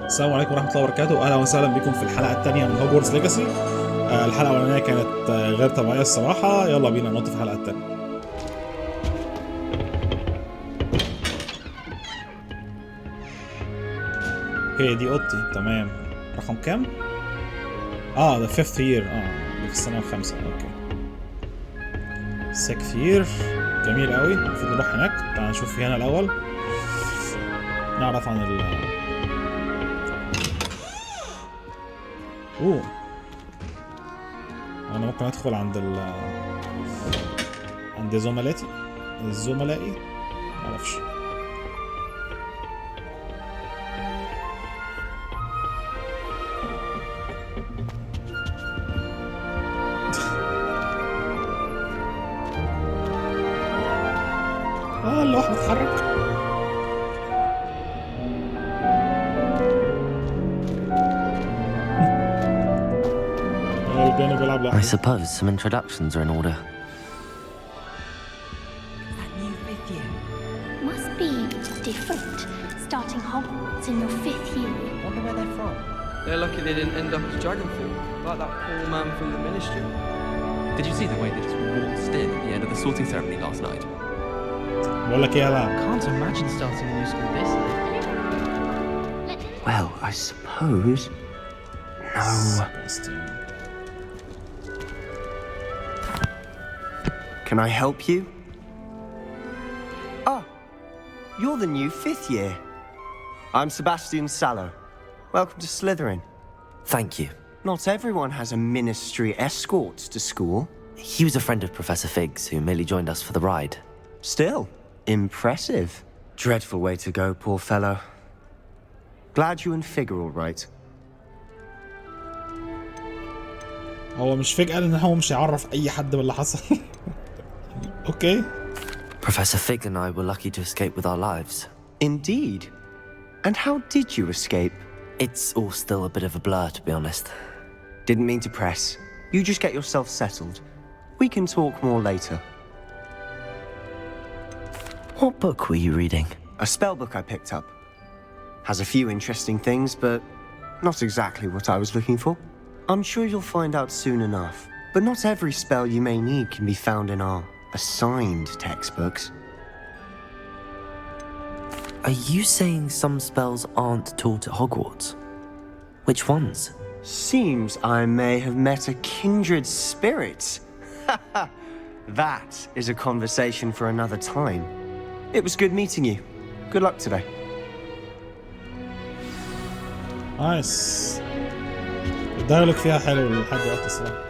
السلام عليكم ورحمة الله وبركاته، أهلا وسهلا بكم في الحلقة الثانية من هوجوورتس ليجاسي. الحلقة الأولانية كانت غير طبيعية الصراحة، يلا بينا ننط في الحلقة الثانية. هي دي أوضتي، تمام. رقم كام؟ ده 5th year، في السنة الخامسة، أوكي. 6th year، جميل قوي. المفروض نروح هناك، تعال نشوف في هنا الأول، نعرف عن انا ممكن ادخل عند عند زملائي معرفش. اللوحة بتتحرك. I suppose some introductions are in order. That new 5th year must be different. Starting Hogwarts in your 5th year. Wonder where they're from. They're lucky they didn't end up as Dragonfield, like that poor man from the Ministry. Did you see the way they just waltzed in at the end of the sorting ceremony last night? Can't imagine starting a new school this late. Well, I suppose. No. Can I help you? Ah, you're the new 5th year. I'm Sebastian Sallow. Welcome to Slytherin. Thank you. Not everyone has a ministry escort to school. He was a friend of Professor Fig's who merely joined us for the ride. Still, impressive. Dreadful way to go, poor fellow. Glad you and Fig are all right. هو مش فيج قال ان هو مش هيعرف اي حد باللي حصل. Okay. Professor Fig and I were lucky to escape with our lives. Indeed. And how did you escape? It's all still a bit of a blur, to be honest. Didn't mean to press. You just get yourself settled. We can talk more later. What book were you reading? A spell book I picked up. Has a few interesting things, but not exactly what I was looking for. I'm sure you'll find out soon enough. But not every spell you may need can be found in our assigned textbooks. Are you saying some spells aren't taught at Hogwarts? Which ones? Seems I may have met a kindred spirit. That is a conversation for another time. It was good meeting you. Good luck today. Nice. الدايلوج فيها حلو لحد دلوقتي الصراحة.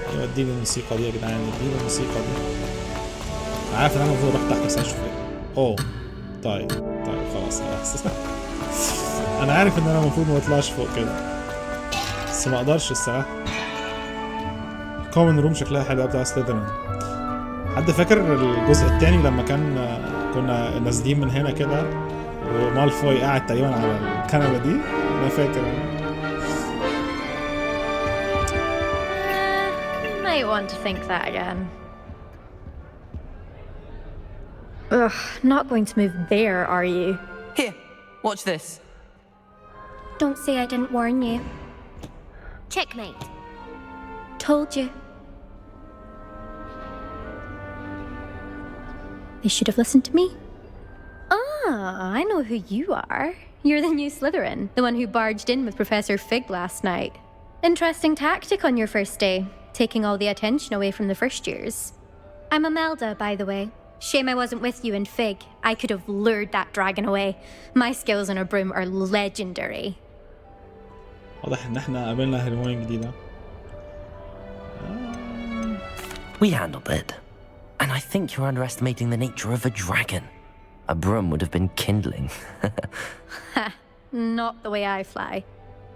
ايوه اديني الموسيقى دي يا جدعان، اديني الموسيقى دي. عارف ان انا المفروض اروح تحت بس اشوف ايه. طيب خلاص احسن. انا عارف ان انا المفروض ما اطلعش فوق كده بس ما اقدرش الصراحة. كومن روم شكلها حلوة بتاع سليذرين. حد فاكر الجزء الثاني لما كنا نازلين من هنا كده ومالفوي قاعد تقريبا على الكنبة دي؟ انا فاكر. Might want to think that again. Ugh, not going to move there, are you? Here, watch this. Don't say I didn't warn you. Checkmate. Told you. They should have listened to me. I know who you are. You're the new Slytherin, the one who barged in with Professor Fig last night. Interesting tactic on your first day, taking all the attention away from the first years. I'm Imelda, by the way. Shame I wasn't with you in Fig. I could have lured that dragon away. My skills on a broom are legendary. واضح ان احنا قابلنا هرمونين جديدة. We handled it. And I think you're underestimating the nature of a dragon. A broom would have been kindling. Ha, not the way I fly.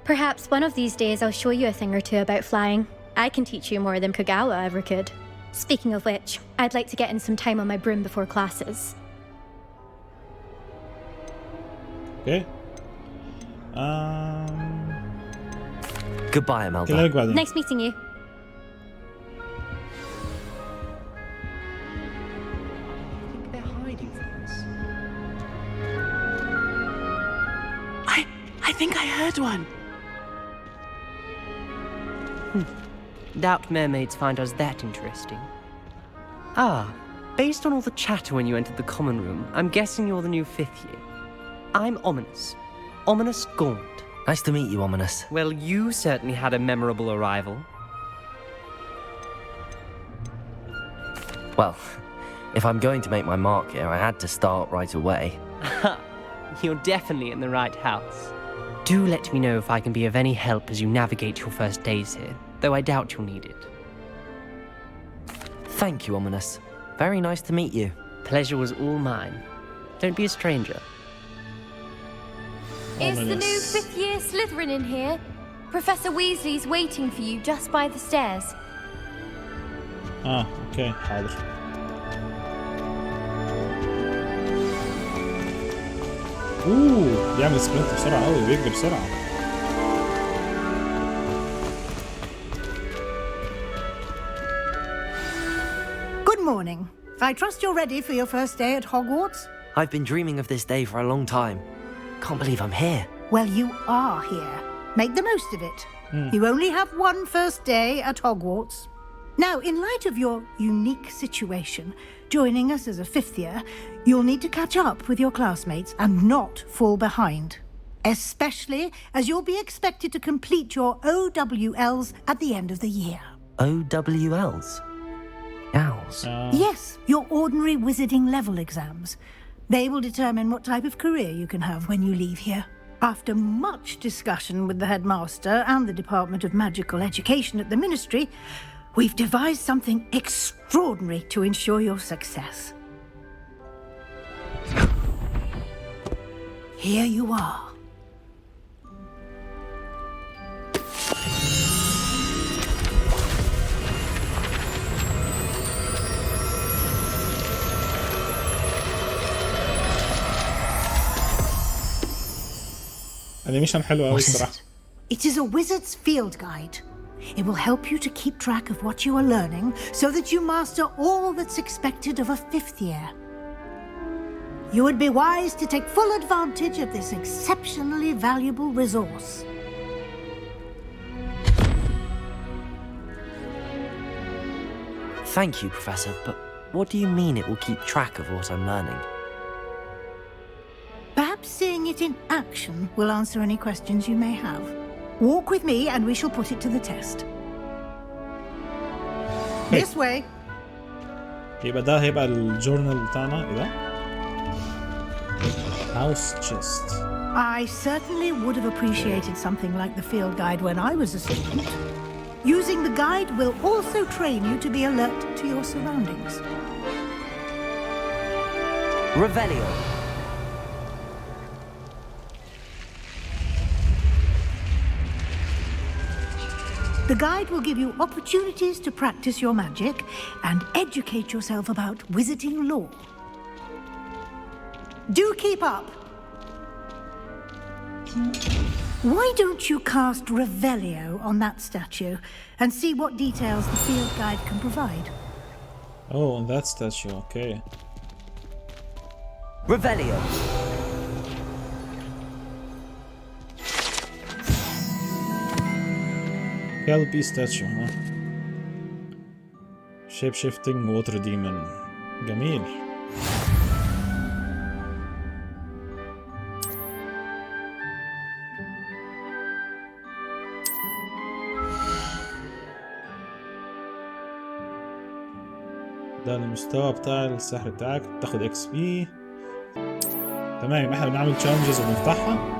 Perhaps one of these days I'll show you a thing or two about flying. I can teach you more than Kogawa ever could. Speaking of which, I'd like to get in some time on my broom before classes. Okay. Goodbye, Imelda. Nice meeting you. They're hiding from us. I think I heard one. Doubt mermaids find us that interesting. Ah, based on all the chatter when you entered the common room, I'm guessing you're the new 5th year. I'm Ominous. Ominous Gaunt. Nice to meet you, Ominous. Well, you certainly had a memorable arrival. Well, if I'm going to make my mark here, I had to start right away. You're definitely in the right house. Do let me know if I can be of any help as you navigate your first days here, though I doubt you'll need it. Thank you, Ominous. Very nice to meet you. Pleasure was all mine. Don't be a stranger. Is the new 5th year Slytherin in here? Professor Weasley's waiting for you just by the stairs. اوكي حاضر. بيعمل سبرنت بسرعة قوي، بيجري بسرعة. Good morning. I trust you're ready for your first day at Hogwarts? I've been dreaming of this day for a long time. Can't believe I'm here. Well, you are here. Make the most of it. You only have one first day at Hogwarts. Now, in light of your unique situation, joining us as a 5th year, you'll need to catch up with your classmates and not fall behind. Especially as you'll be expected to complete your OWLs at the end of the year. OWLs? Owls? Yes, your ordinary wizarding level exams. They will determine what type of career you can have when you leave here. After much discussion with the headmaster and the Department of Magical Education at the Ministry, we've devised something extraordinary to ensure your success. Here you are. انيميشن حلو قوي الصراحة. It is a wizard's field guide. It will help you to keep track of what you are learning so that you master all that's expected of a 5th year. You would be wise to take full advantage of this exceptionally valuable resource. Thank you, Professor, but what do you mean it will keep track of what I'm learning? Perhaps seeing it in action will answer any questions you may have. Walk with me and we shall put it to the test. This way. يبقى ده هيبقى الجورنال بتاعنا. ايه ده؟ House chest. I certainly would have appreciated something like the field guide when I was a student. Using the guide will also train you to be alert to your surroundings. Revelio. The guide will give you opportunities to practice your magic and educate yourself about wizarding lore. Do keep up. Why don't you cast Revelio on that statue and see what details the field guide can provide? Oh, on that statue, okay. Revelio. Kelpie statue, huh? Shape-shifting water demon. جميل. ده المستوى بتاع السحر بتاعك، بتاخد اكس بي. تمام، احنا بنعمل تشالنجز وبنفتحها.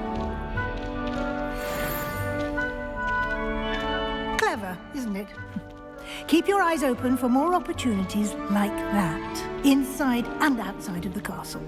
Clever, isn't it? Keep your eyes open for more opportunities like that, inside and outside of the castle.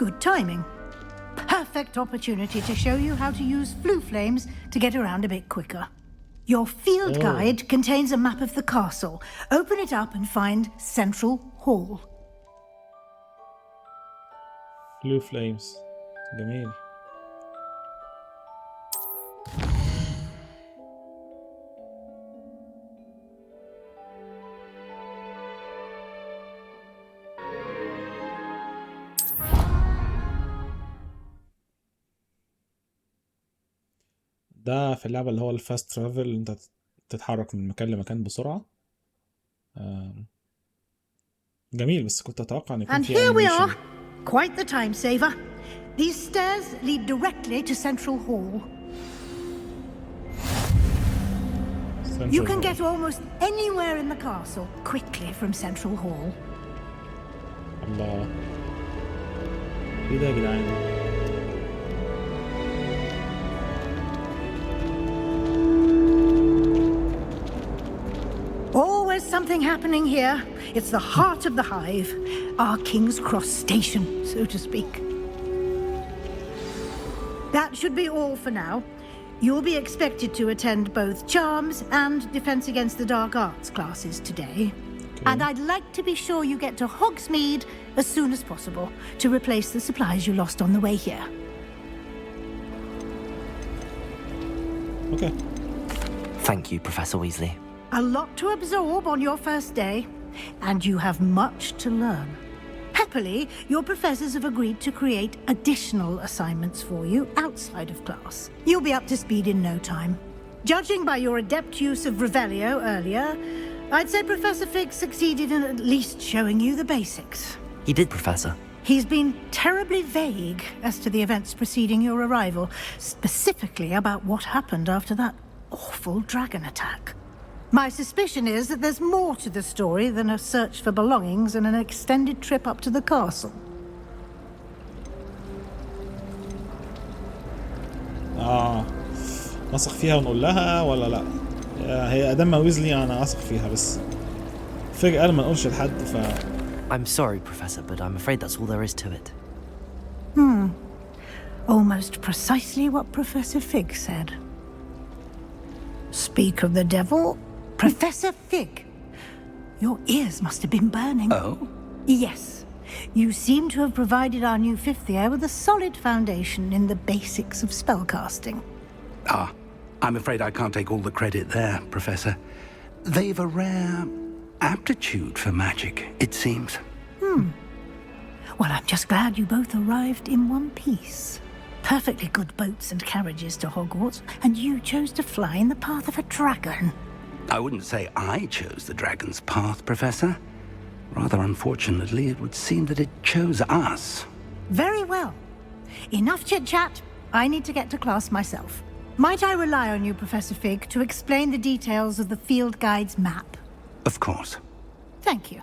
Good timing. Perfect opportunity to show you how to use flue flames to get around a bit quicker. Your field guide contains a map of the castle. Open it up and find Central Hall. Blue flames. جميل. ده في اللعبة اللي هو الفاست ترافل، اللي انت تتحرك من مكان لمكان بسرعة. جميل، بس كنت اتوقع ان يكون And في here we animation. are. Quite the time saver. These stairs lead directly to Central Hall. You can get almost anywhere in the castle quickly from Central Hall. الله، ايه ده يا جدعان؟ Always something happening here. It's the heart of the hive, our King's Cross station, so to speak. That should be all for now. You'll be expected to attend both Charms and Defense Against the Dark Arts classes today. And I'd like to be sure you get to Hogzmede as soon as possible to replace the supplies you lost on the way here. Okay. Thank you, Professor Weasley. A lot to absorb on your first day, and you have much to learn. Happily, your professors have agreed to create additional assignments for you outside of class. You'll be up to speed in no time. Judging by your adept use of Revelio earlier, I'd say Professor Fig succeeded in at least showing you the basics. He did, Professor. He's been terribly vague as to the events preceding your arrival, specifically about what happened after that awful dragon attack. My suspicion is that there's more to the story than a search for belongings and an extended trip up to the castle. نثق فيها ونقول لها ولا لا؟ هي ادام ويزلي انا اثق فيها، بس فجأة ما نقولش لحد ف I'm sorry, Professor, but I'm afraid that's all there is to it. Almost precisely what Professor Fig said. Speak of the devil, Professor Fig. Your ears must have been burning. Oh? Yes. You seem to have provided our new fifth year with a solid foundation in the basics of spellcasting. I'm afraid I can't take all the credit there, Professor. They've a rare aptitude for magic, it seems. Well, I'm just glad you both arrived in one piece. Perfectly good boats and carriages to Hogwarts, and you chose to fly in the path of a dragon. I wouldn't say I chose the dragon's path, Professor. Rather unfortunately, it would seem that it chose us. Very well. Enough chit-chat. I need to get to class myself. Might I rely on you, Professor Fig, to explain the details of the field guide's map? Of course. Thank you.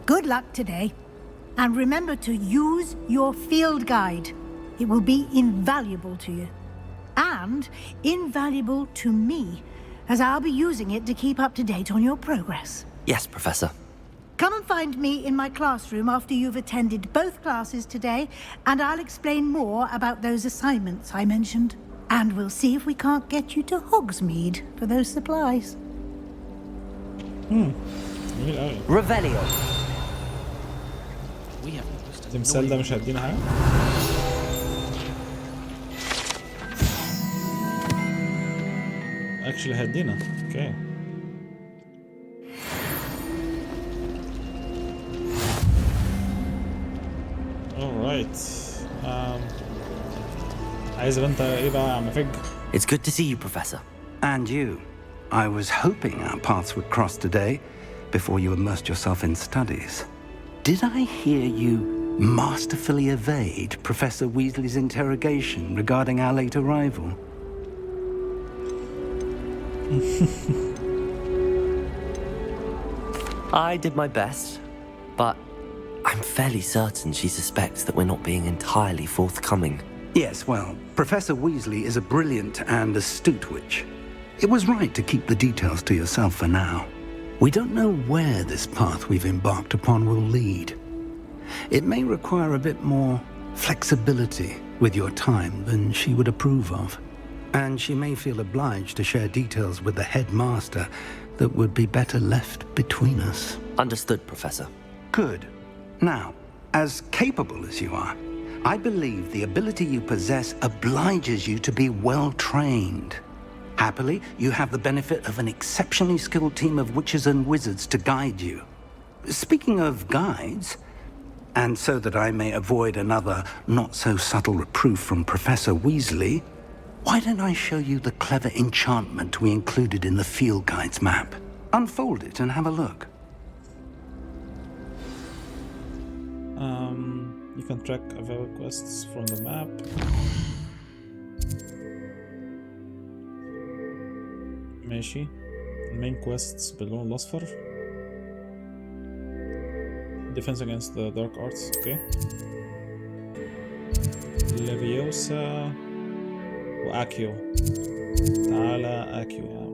Good luck today. And remember to use your field guide. It will be invaluable to you. And invaluable to me, as I'll be using it to keep up to date on your progress. Yes, Professor. Come and find me in my classroom after you've attended both classes today, and I'll explain more about those assignments I mentioned. And we'll see if we can't get you to Hogzmede for those supplies. Revelio. التمثال ده مش هيدينا حاجة؟ actually هيدينا. اوكي. alright. عايز انت ايه بقى يا عم فج؟ It's good to see you, Professor. And you. I was hoping our paths would cross today before you immersed yourself in studies. Did I hear you masterfully evade Professor Weasley's interrogation regarding our late arrival? I did my best, but I'm fairly certain she suspects that we're not being entirely forthcoming. Yes, well, Professor Weasley is a brilliant and astute witch. It was right to keep the details to yourself for now. We don't know where this path we've embarked upon will lead. It may require a bit more flexibility with your time than she would approve of. And she may feel obliged to share details with the headmaster that would be better left between us. Understood, Professor. Good. Now, as capable as you are, I believe the ability you possess obliges you to be well trained. Happily, you have the benefit of an exceptionally skilled team of witches and wizards to guide you. Speaking of guides, and so that I may avoid another not-so-subtle reproof from Professor Weasley, why don't I show you the clever enchantment we included in the field guide's map? Unfold it and have a look. You can track available quests from the map. ماشي. Main quests باللون الأصفر. Defense against the dark arts. Okay. ليفيوسا وأكيو. تعالى أكيو يا عم.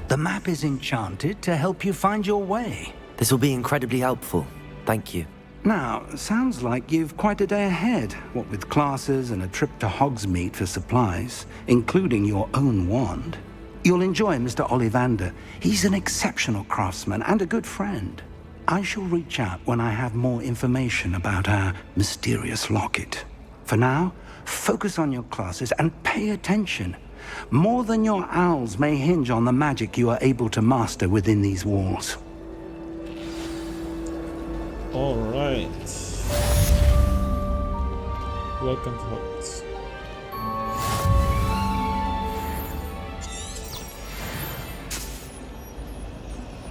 The map is enchanted to help you find your way. This will be incredibly helpful. Thank you. Now, sounds like you've quite a day ahead, what with classes and a trip to Hogzmede for supplies, including your own wand. You'll enjoy Mr. Ollivander. He's an exceptional craftsman and a good friend. I shall reach out when I have more information about our mysterious locket. For now, focus on your classes and pay attention. More than your owls may hinge on the magic you are able to master within these walls. All right. Welcome to Hogwarts.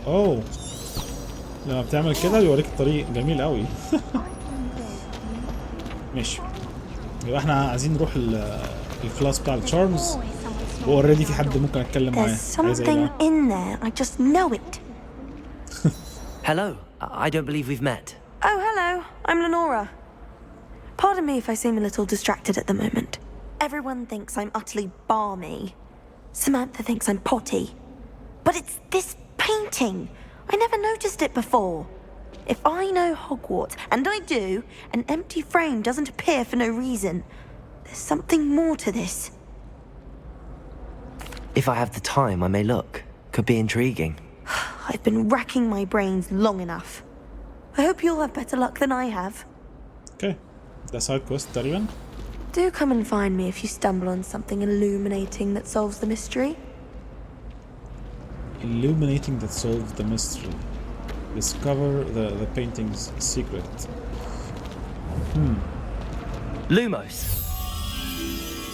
اوه لما بتعمل كده بيوريك الطريق جميل قوي. ماشي. يبقى احنا عايزين نروح الكلاس بتاع التشارمز واوريدي في حد ممكن اتكلم معاه. There's something in there. I just know it. Hello. I don't believe we've met. Oh, hello. I'm Lenora. Pardon me if I seem a little distracted at the moment. Everyone thinks I'm utterly balmy. Samantha thinks I'm potty. But it's this painting. I never noticed it before. If I know Hogwarts, and I do, an empty frame doesn't appear for no reason. There's something more to this. If I have the time, I may look. Could be intriguing. I've been racking my brains long enough. I hope you'll have better luck than I have. Okay. ده side quest تقريبا. Do come and find me if you stumble on something illuminating that solves the mystery. Illuminating that solves the mystery. Discover the painting's secret. Lumos.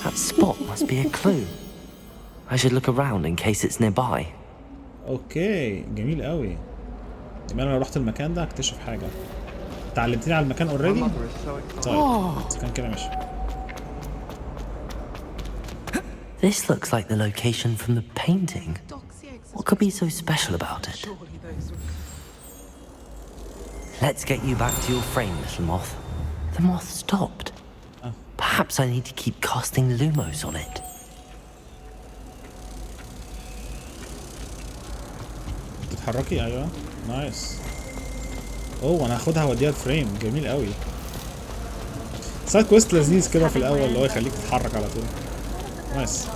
That spot must be a clue. I should look around in case it's nearby. اوكي جميل قوي. يبقى انا لو رحت المكان ده اكتشف حاجه. اتعلمتني على المكان اوريدي. طيب كان كده ماشي. This looks like the location from the painting. What could be so special about it? Let's get you back to your frame, little moth. The moth stopped. Perhaps I need to keep casting Lumos on it. تتحركي ايوه نايس. اوه انا هاخدها واوديها الفريم جميل قوي. سايد كويست لذيذ كده في الاول اللي هو يخليك تتحرك على طول. نايس.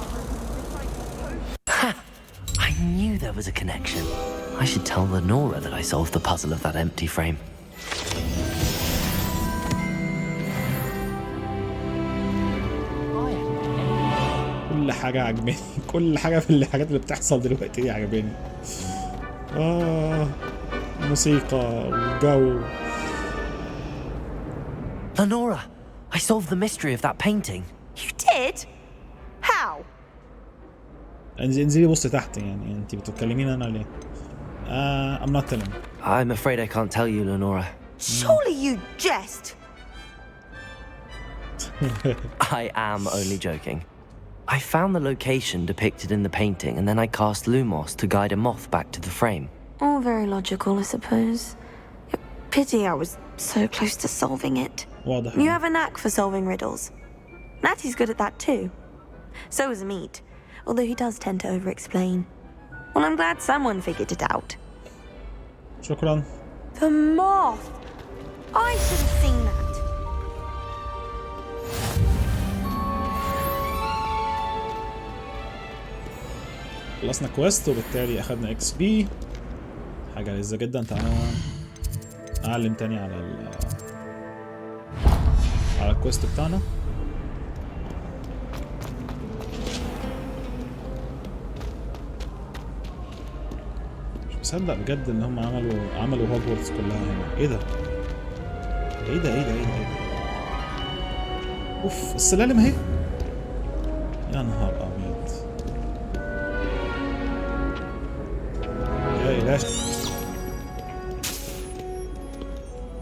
I knew there was a connection. I should tell Lenora that I solved the puzzle of that empty frame. كل حاجة عجباني. كل حاجة في الحاجات اللي بتحصل دلوقتي دي عجباني. موسيقى والجو. Lenora, I solved the mystery of that painting. You did? How? انزلي بص تحت يعني انت بتكلمين انا ليه؟ I'm not telling. I'm afraid I can't tell you, Lenora. Surely you jest. I am only joking. I found the location depicted in the painting and then I cast Lumos to guide a moth back to the frame. All very logical, I suppose. Pity I was so close to solving it. You have a knack for solving riddles. Natty's good at that too. So is Mead, although he does tend to over-explain. Well, I'm glad someone figured it out. شكرا. The moth! I should have seen that. خلصنا كويست وبالتالي اخدنا اكس بي، حاجة لذيذة جدا. تعالى اعلم تاني على الكويست بتاعنا. مش مصدق بجد ان هم عملوا هوجوورتس كلها هنا. ايه ده؟ ايه ده؟ ايه ده؟ ايه ده؟ ايه ده؟ اوف، السلالم اهي. يا نهار ابيض يا إله.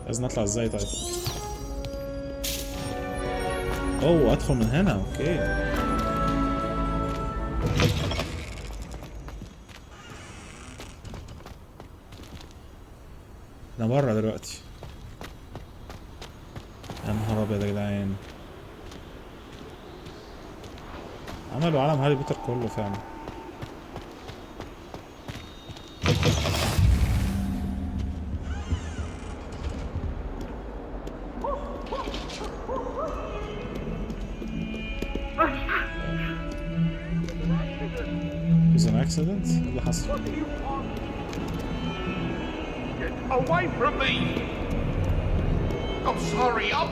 لازم نطلع ازاي طيب؟ اوه، ادخل من هنا. اوكي. انا بره دلوقتي. يا نهار ابيض يا جدعان، عملوا عالم هاري بوتر كله فعلا. Is an accident? ايه اللي حصل؟ Get away from me! I'm sorry, I'm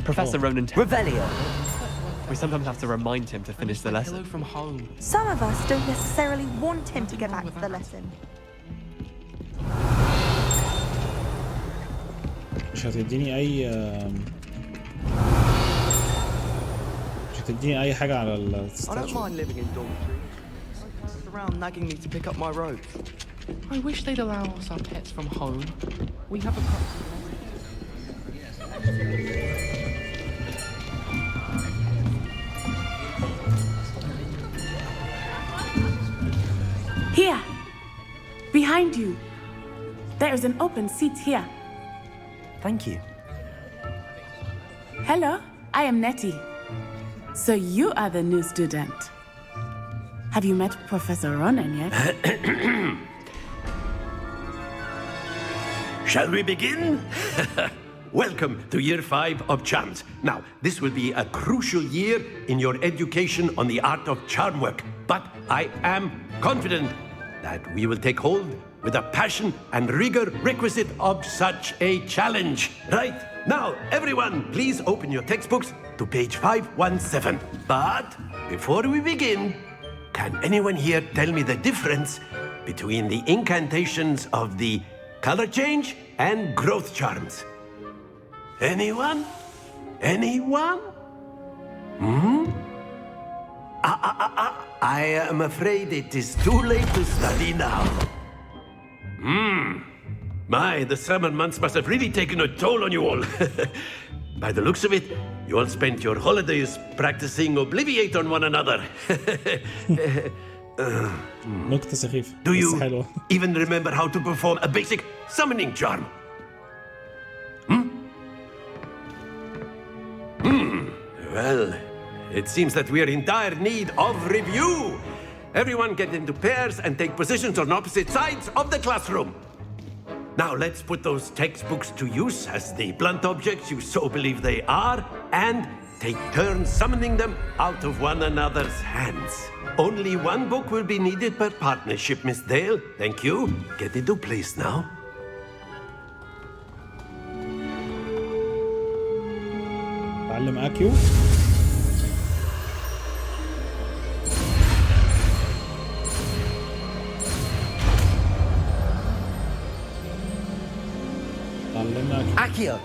Professor Ronan. Revelio. We sometimes have to remind him to finish the lesson. Hello from home. Some of us don't necessarily want him to get back to the lesson. مش هتديني اي حاجة على I don't الستاتشو. mind living in dormitories. It's around nagging me to pick up my robes. I wish they'd allow us our pets from home. We have a Here, behind you. There is an open seat here. Thank you. Hello, I am Nettie. So you are the new student. Have you met Professor Ronan yet? Shall we begin? Welcome to year 5 of charms. Now, this will be a crucial year in your education on the art of charm work, but I am confident that we will take hold with the passion and rigor requisite of such a challenge. Right, now, everyone, please open your textbooks to page 517. But before we begin, can anyone here tell me the difference between the incantations of the color change and growth charms? Anyone? Anyone? I am afraid it is too late to study now. My, the summer months must have really taken a toll on you all. By the looks of it, you all spent your holidays practicing Obliviate on one another. نكتة سخيفة. Do بس you حلوة. even remember how to perform a basic summoning charm? Well, it seems that we are in dire need of review. Everyone get into pairs and take positions on opposite sides of the classroom. Now let's put those textbooks to use as the blunt objects you so believe they are, and take turns summoning them out of one another's hands. Only one book will be needed per partnership, Miss Dale. Thank you. Get into place now. تعلم اكيو. تعلمنا Accio.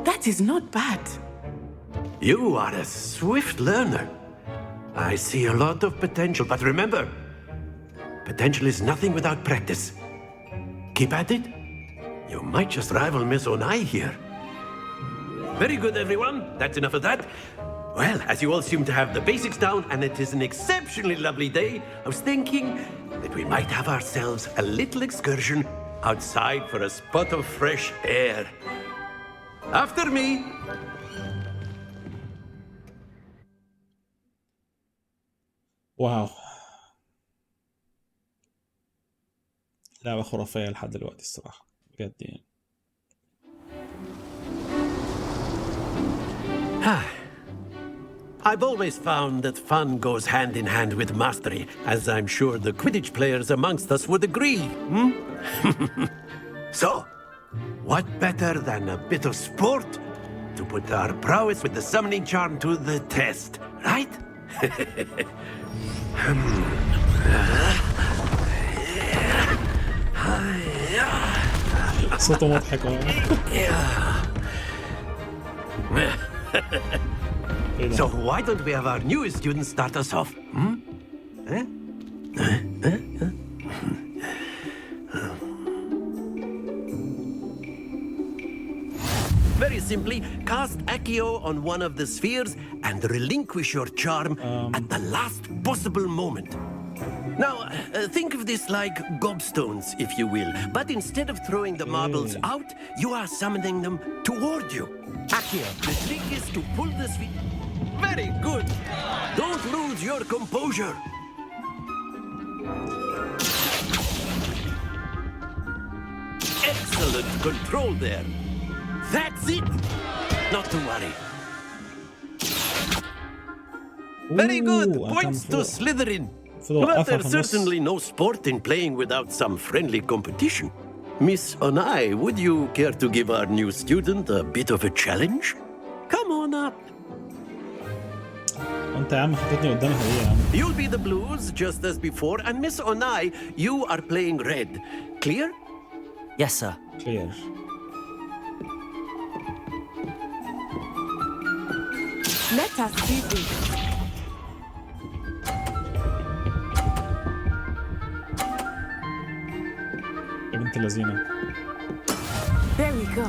That is not bad. You are a swift learner. I see a lot of potential, but remember, potential is nothing without practice. Keep at it. You might just rival Miss Onai here. Very good, everyone. That's enough of that. Well, as you all seem to have the basics down, and it is an exceptionally lovely day, I was thinking that we might have ourselves a little excursion outside for a spot of fresh air. After me. واو. لعبة خرافية لحد دلوقتي الصراحة بجد يعني. I've always found that fun goes hand in hand with mastery, as I'm sure the Quidditch players amongst us would agree. So, what better than a bit of sport to put our prowess with the summoning charm to the test, right? صوته مضحك. So why don't we have our newest student start us off? Very simply, cast Accio on one of the spheres and relinquish your charm at the last possible moment. Now, think of this like gobstones, if you will. But instead of throwing the marbles out, you are summoning them toward you. Accio, the trick is to pull the sphere... Very good! Don't lose your composure. Excellent control there. That's it! Not to worry. Very good! Points to Slytherin. But there's certainly no sport in playing without some friendly competition. Miss Onai, would you care to give our new student a bit of a challenge? Come on up. انت يا عم حطيتني قدامها ليه يا عم؟ You'll be the blues just as before, and Miss Onai, you are playing red. Clear? Yes, sir. Clear. Let us see this. يا بنت اللذينة. There we go.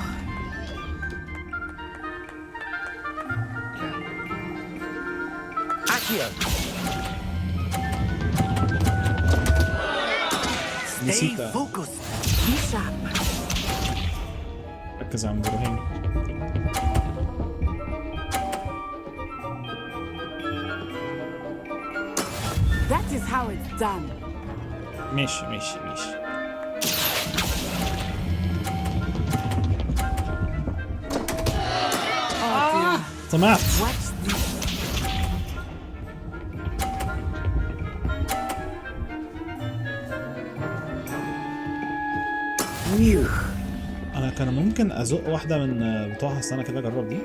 Accio. Stay focused. Be sharp. ركز يا عم ابراهيم. That is how it's done. ماشي ماشي ماشي. طمعت. انا كان ممكن ازق واحده من بتوعها، استنى كده اجرب دي.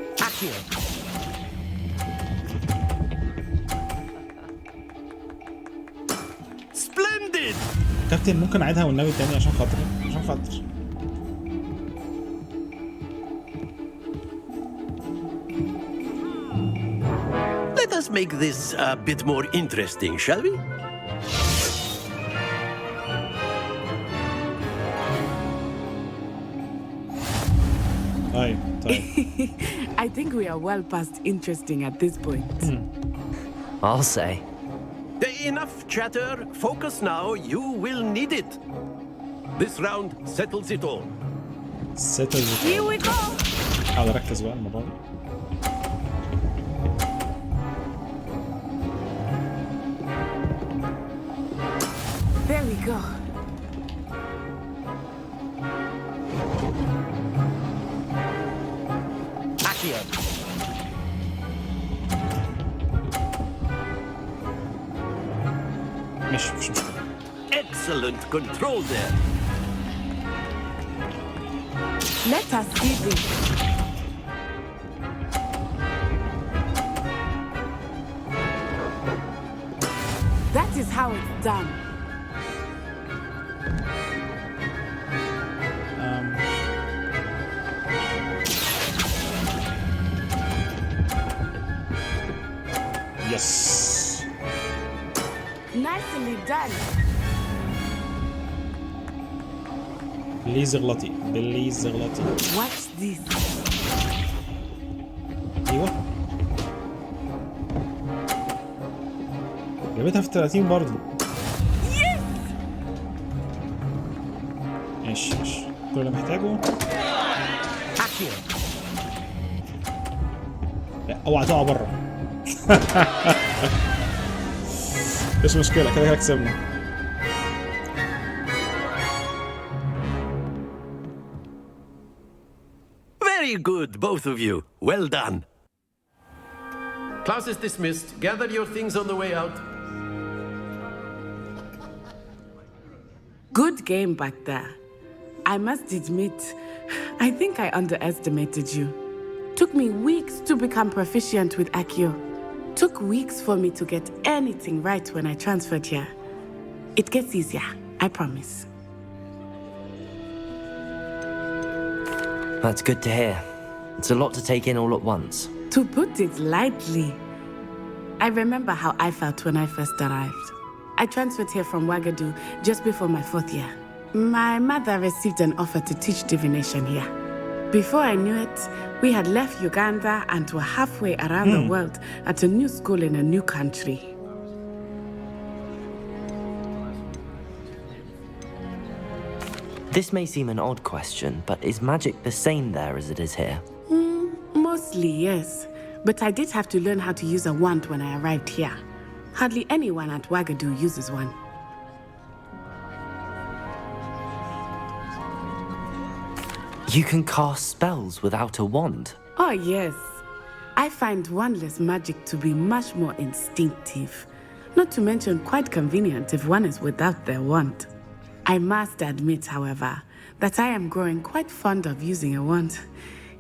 سبلندد. كابتن ممكن اعيدها والنبي تاني عشان خاطري، عشان خاطر. Let us make this a bit more interesting, shall we? I think we are well past interesting at this point. I'll say. Enough chatter. Focus now. You will need it. This round settles it all. Settles it all. Here we go. حاول اركز بقى المرة دي. There we go. مش مشكلة. Excellent control there. Let us see this. That is how it's done. Yes. Nicely done. بليز اغلطي، بليز اغلطي. Watch this. ايوه. جابتها في 30 برضه. ماشي ماشي. كل اللي محتاجه. لا اوعى تقع بره. مش مشكلة، كده كده كسبنا. Very good, both of you. Well done. Class is dismissed. Gather your things on the way out. Good game back there. I must admit, I think I underestimated you. Took me weeks to become proficient with Accio. Took weeks for me to get anything right when I transferred here. It gets easier, I promise. That's good to hear. It's a lot to take in all at once. To put it lightly, I remember how I felt when I first arrived. I transferred here from Ouagadougou just before my 4th year. My mother received an offer to teach divination here. Before I knew it, we had left Uganda and were halfway around the world at a new school in a new country. This may seem an odd question, but is magic the same there as it is here? Mostly, yes. But I did have to learn how to use a wand when I arrived here. Hardly anyone at Ouagadougou uses one. You can cast spells without a wand? Oh, yes. I find wandless magic to be much more instinctive. Not to mention quite convenient if one is without their wand. I must admit, however, that I am growing quite fond of using a wand.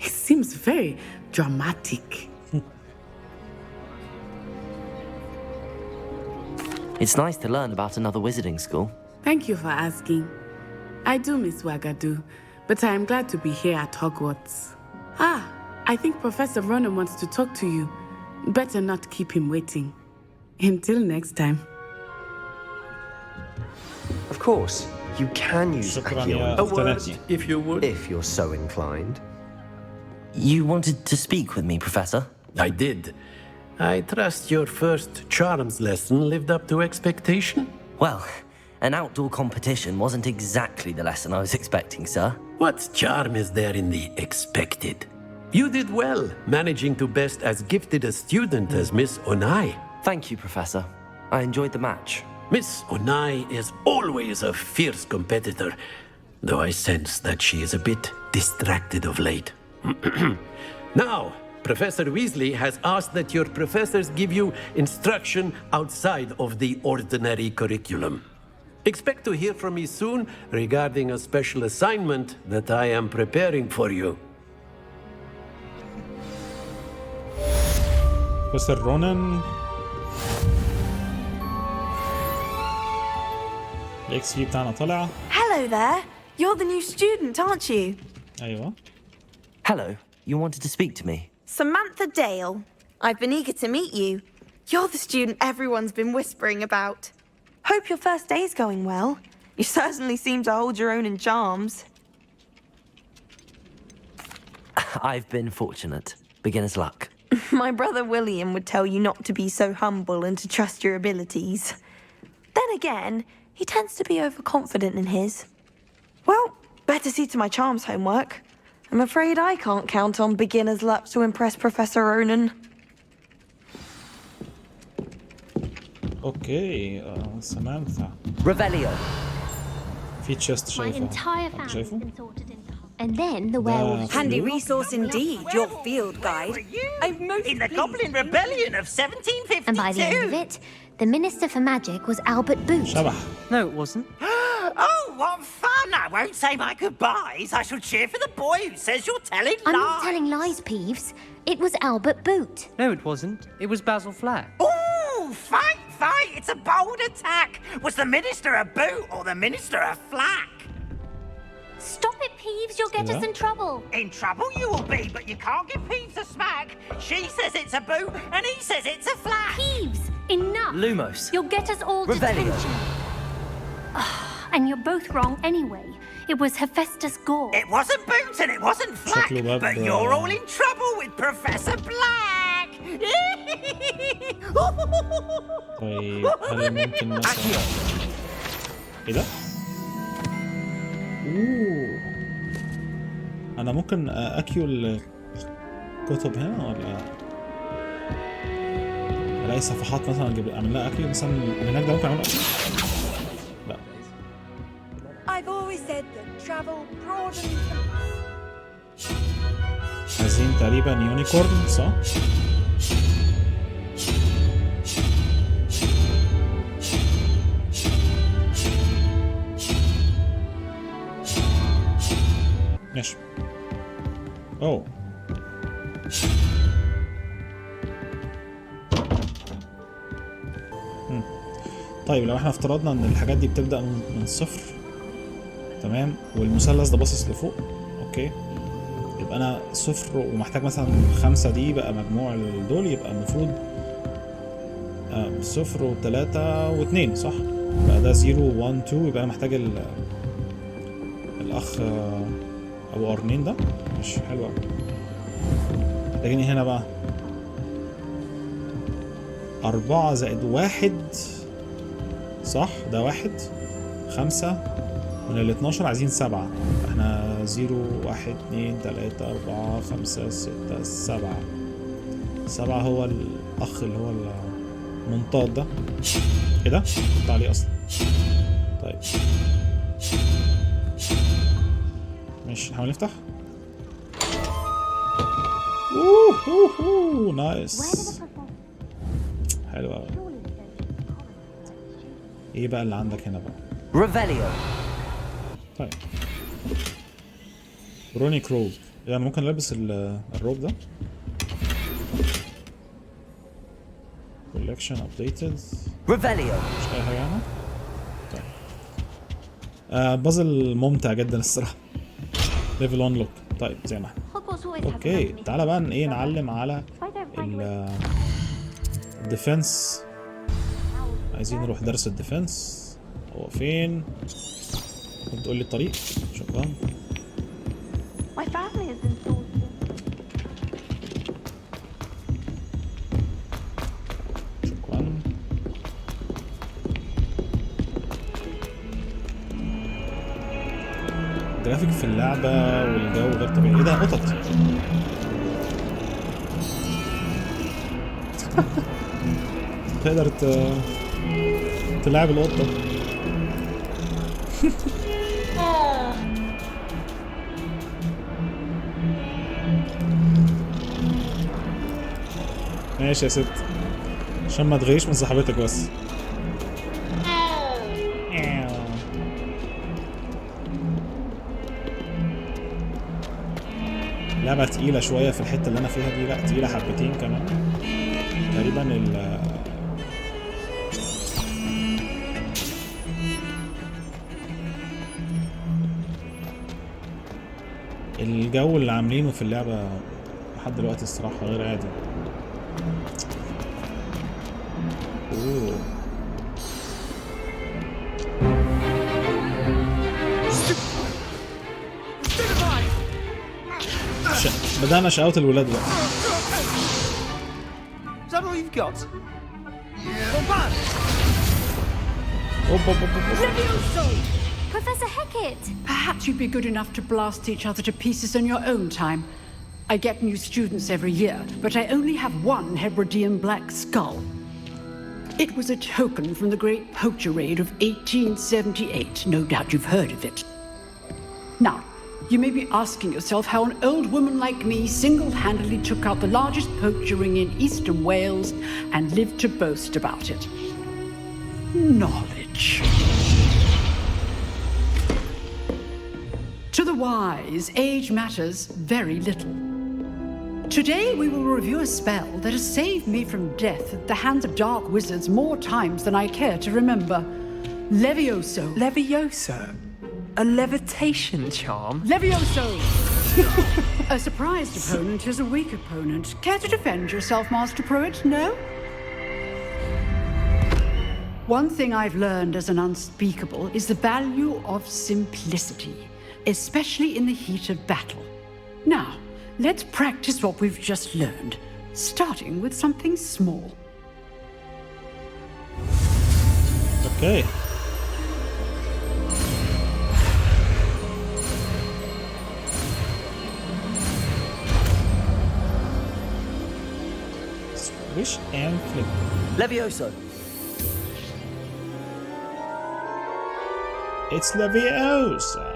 It seems very dramatic. It's nice to learn about another wizarding school. Thank you for asking. I do miss Ouagadougou, but I am glad to be here at Hogwarts. I think Professor Ronan wants to talk to you. Better not keep him waiting. Until next time. Of course, you can use Accio. A word, if you would. If you're so inclined. You wanted to speak with me, Professor? I did. I trust your first charms lesson lived up to expectation? Well, an outdoor competition wasn't exactly the lesson I was expecting, sir. What charm is there in the expected? You did well, managing to best as gifted a student as Miss Onai. Thank you, Professor. I enjoyed the match. Miss Onai is always a fierce competitor, though I sense that she is a bit distracted of late. Now, Professor Weasley has asked that your professors give you instruction outside of the ordinary curriculum. Expect to hear from me soon regarding a special assignment that I am preparing for you. Professor Ronan. الإكس بي بتاعنا طلع. Hello there. You're the new student, aren't you? أيوة. Hello. You wanted to speak to me? Samantha Dale. I've been eager to meet you. You're the student everyone's been whispering about. Hope your first day's going well. You certainly seem to hold your own in charms. I've been fortunate. Beginner's luck. My brother William would tell you not to be so humble and to trust your abilities. Then again, he tends to be overconfident in his. Well, better see to my charms homework. I'm afraid I can't count on beginner's luck to impress Professor Ronan. اوكي سامانثا. Revelio. في تشيست My شايفه. entire family's شايفه؟ been sorted into. And then the werewolf. Handy resource indeed, your field guide. I'm most in the Goblin Rebellion of 1752. And by the end of it, the Minister for Magic was Albert Boot. شبح. No, it wasn't. Oh, what fun! I won't say my goodbyes. I shall cheer for the boy who says you're telling lies. I'm not telling lies, Peeves. It was Albert Boot. No, it wasn't. It was Basil Flack. Oh, fight! It's a bold attack. Was the Minister a boot or the Minister a flack? Stop it, Peeves. You'll get us in trouble. In trouble you will be, but you can't give Peeves a smack. She says it's a boot, and he says it's a flack. Peeves, enough. Lumos. You'll get us all Revelio. detention. And you're both wrong anyway. It was Hephaestus Gore. It wasn't boot and it wasn't flack, but you're all in trouble with Professor Black. طيب هل ممكن مثلا ايه ده؟ اوه انا ممكن اكيو الكتب هنا ولا الاقي صفحات مثلا اعمل لها اكيو مثلا هناك ده ممكن اعمل اكيو؟ لا. I've always said that travel broadens عايزين تقريبا يونيكورن صح؟ ماشي. اوه طيب لو احنا افترضنا ان الحاجات دي بتبدأ من صفر، تمام، والمثلث ده باصص لفوق، اوكي، يبقى انا صفر ومحتاج مثلا 5 دي بقى مجموع دول، يبقى المفروض صفر وتلاتة واتنين صح؟ بقى ده 0 1 2، يبقى انا محتاج الاخ ابو قرنين ده. مش حلو اوي. محتاجين هنا بقى 4 زائد 1 صح؟ ده 1 5 من ال 12 عايزين 7. احنا 0 1 2 3 4 5 6 7. 7 هو الاخ اللي هو المنطاد ده. ايه ده؟ كنت عليه اصلا. طيب ماشي نحاول نفتح. اوه نايس، حلو قوي. ايه بقى اللي عندك هنا بقى؟ ريفيليو. طيب برونيك روب، يعني ممكن نلبس الروب ده. collection updated. ريفيليو. مش اي حاجه هنا. طيب بازل ممتع جدا الصراحه. ليفل 1 لوك. طيب زي ما احنا. اوكي تعالى بقى ايه نعلم على الديفنس. عايزين نروح درس الديفنس. هو فين؟ ممكن تقول لي الطريق؟ شكرا. شكرا. الجرافيك في اللعبة والجو غير طبيعي. ايه ده؟ قطط. تقدر تلعب القطة. ماشي يا ست، عشان ما تغيش من صاحبتك بس. لعبة تقيلة شوية في الحتة اللي أنا فيها دي، لأ تقيلة حبتين كمان تقريبا. الجو اللي عاملينه في اللعبة لحد دلوقتي الصراحة غير عادي. اوه بدأنا شقاوة الولاد بقى. Is that all you've got? Professor Hecat! Perhaps you'd be good enough to blast each other to pieces on your own time. I get new students every year, but I only have one Hebridean black skull. It was a token from the Great Poacher Raid of 1878. No doubt you've heard of it. Now, you may be asking yourself how an old woman like me single-handedly took out the largest poacher ring in eastern Wales and lived to boast about it. Knowledge. To the wise, age matters very little. Today we will review a spell that has saved me from death at the hands of dark wizards more times than I care to remember. Levioso. Levioso? A levitation charm? Levioso! A surprised opponent is a weak opponent. Care to defend yourself, Master Pruitt? No? One thing I've learned as an unspeakable is the value of simplicity, especially in the heat of battle. Now, let's practice what we've just learned, starting with something small. Okay. Swish and flip. Levioso. It's Leviosa.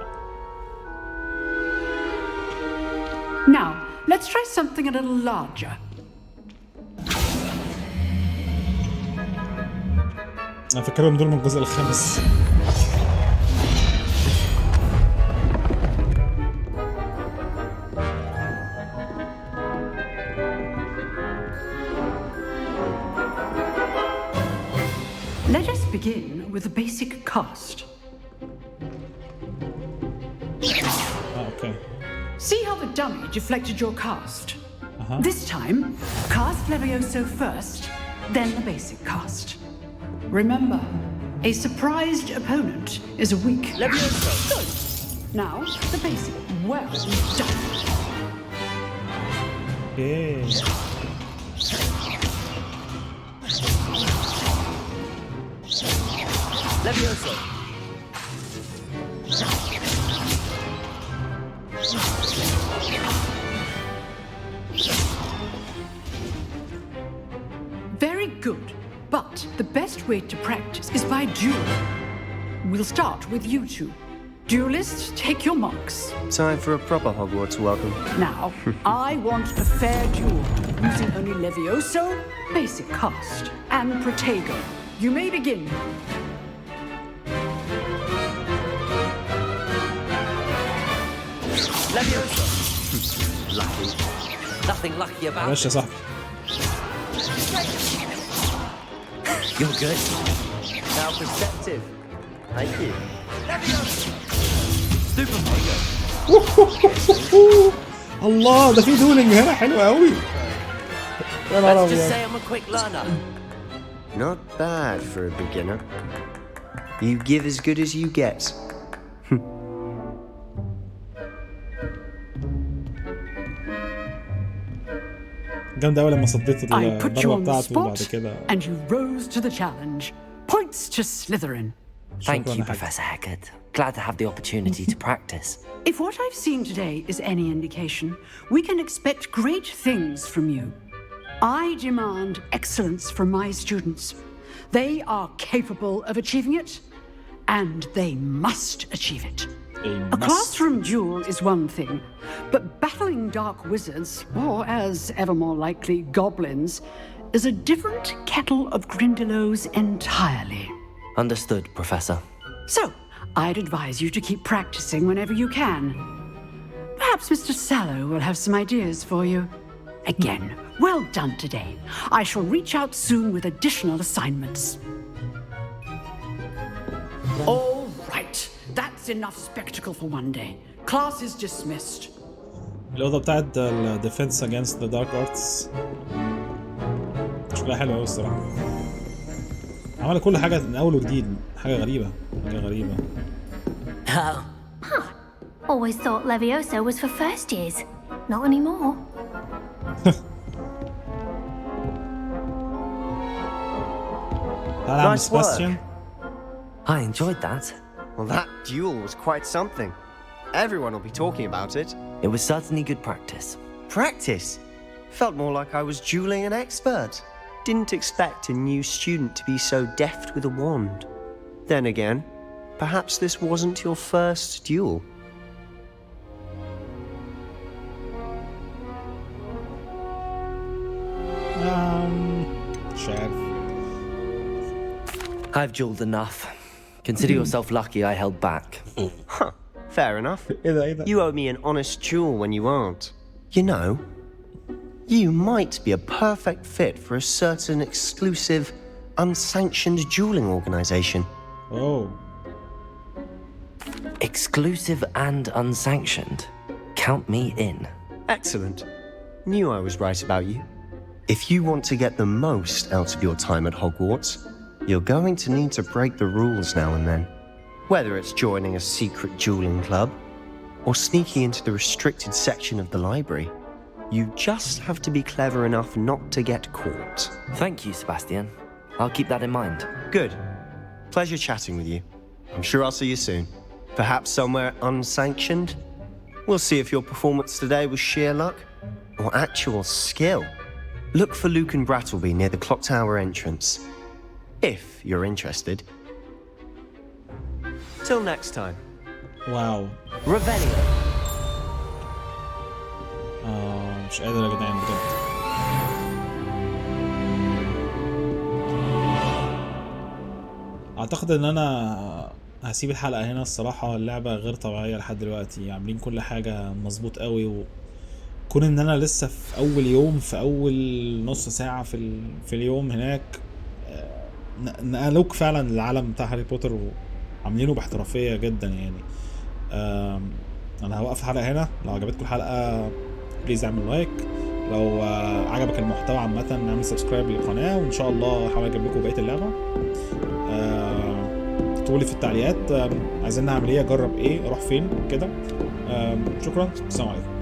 Now, let's try something a little larger. انا فاكرهم دول من الجزء الخامس. Let us begin with the basic cast. Okay. See how the dummy deflected your cast? This time, cast Levioso first, then the basic cast. Remember, a surprised opponent is a weak Levioso. Good. Now, the basic. Well done. Okay. Levioso. Very good. But the best way to practice is by duel. We'll start with you two. Duelists, take your marks. Time for a proper Hogwarts welcome. Now, I want a fair duel, using only Levioso, basic cast, and Protego. You may begin. Levioso. Lucky. Nothing lucky about معلش يا صاحبي. You're good. How perceptive. Thank you. Super الله ده في دولينج هنا حلو قوي. يا نهار Let's just ابيض. say I'm a quick learner. Not bad for a beginner. You give as good as you get. جامدة أوي لما صديت I put you الضربة on the بتاعته وبعد spot, كده. and you rose to the challenge. Points to Slytherin. Thank you, Professor Haggard. Glad to have the opportunity to practice. If what I've seen today is any indication, we can expect great things from you. I demand excellence from my students. They are capable of achieving it, and they must achieve it. A classroom duel is one thing, but battling dark wizards, or as ever more likely, goblins, is a different kettle of Grindylows entirely. Understood, Professor. So, I'd advise you to keep practicing whenever you can. Perhaps Mr. Sallow will have some ideas for you. Again, well done today. I shall reach out soon with additional assignments. All right, that's enough spectacle for one day. Class is dismissed. الأوضة بتاعت الديفنس against the dark arts شكلها حلو أوي الصراحة. عمل كل حاجة من أول وجديد. حاجة غريبة. حاجة غريبة. Huh. Always thought Levioso was for first years. Not anymore. Nice work. I enjoyed that. Well, that duel was quite something. Everyone will be talking about it. It was certainly good practice. Practice? Felt more like I was dueling an expert. Didn't expect a new student to be so deft with a wand. Then again, perhaps this wasn't your first duel. Chad. I've dueled enough. Consider yourself lucky I held back. Huh, fair enough. You owe me an honest duel when you aren't. You know, you might be a perfect fit for a certain exclusive, unsanctioned dueling organization. Oh. Exclusive and unsanctioned. Count me in. Excellent. Knew I was right about you. If you want to get the most out of your time at Hogwarts, you're going to need to break the rules now and then. Whether it's joining a secret dueling club, or sneaking into the restricted section of the library, you just have to be clever enough not to get caught. Thank you, Sebastian. I'll keep that in mind. Good. Pleasure chatting with you. I'm sure I'll see you soon. Perhaps somewhere unsanctioned? We'll see if your performance today was sheer luck or actual skill. Look for Luke and Brattleby near the clock tower entrance, if you're interested. Till next time. Wow. Revelio. مش قادر يا جدعان بجد. اعتقد ان انا هسيب الحلقه هنا الصراحه. اللعبه غير طبيعيه لحد دلوقتي، عاملين كل حاجه مظبوط قوي، وكون ان انا لسه في اول يوم، في اول نص ساعه في اليوم هناك، نقلوك فعلا العالم بتاع هاري بوتر وعاملينه باحترافيه جدا يعني. انا هوقف الحلقه هنا. لو عجبتكم الحلقه بليز اعمل لايك، لو عجبك المحتوى عامه اعمل سبسكرايب للقناه، وان شاء الله هحاول اجيب لكم بقيه اللعبه. اكتبوا لي في التعليقات عايزين نعمل ايه، اجرب ايه، اروح فين كده. شكرا، السلام عليكم.